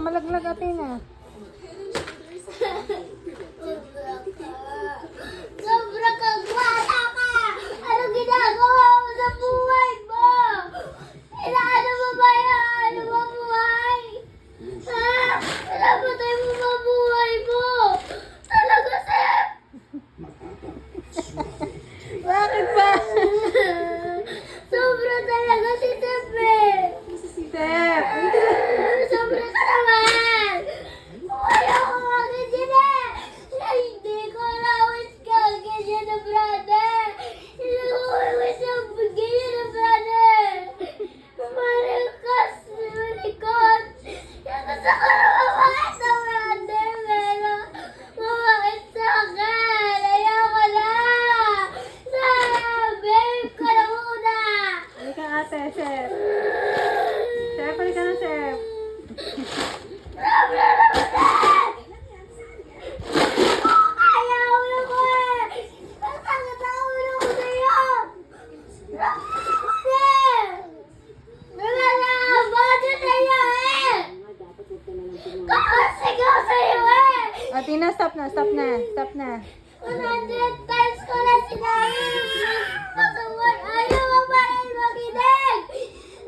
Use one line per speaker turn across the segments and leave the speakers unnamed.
Baka malaglag atin na.
Sobra kang bata ka! Ano ginagawa mo sa buhay mo? Inaano mo ba yan? Ano ba buhay? Ha? Pinapatay mo ba buhay mo? Talaga, Sep?
Bakit ba?
Sobra talaga si Sep eh!
Sep!
Sobra ka naman! Wala ko ganyan eh! Hindi ko allowance ka ganyan na brother! Hindi ko allowance ang ganyan na brother! Marikas! Malikot! Yan sa karamamahit na brother! Pero mamahit sa akin! Ayoko na! Babe ka na muna!
Halika ate, Sep. Sep, halika na, Sep.
Sobra naman eh! Kaya ulo ko eh! Masakit ang ulo ko sa'yo! Sobra naman eh! Naglalabado sa'yo eh! Kakasigaw sa'yo eh!
Atina, stop na, stop na, stop na.
100 times ko na sinabi! Patuwad, ayaw mo pa rin makinig!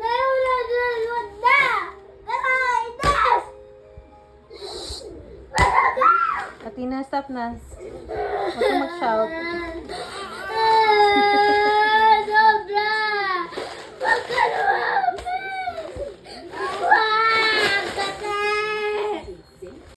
Ngayon naglalawad na! Nakakaitas! Talaga!
Atina, stop na. Huwag ka mag-shout.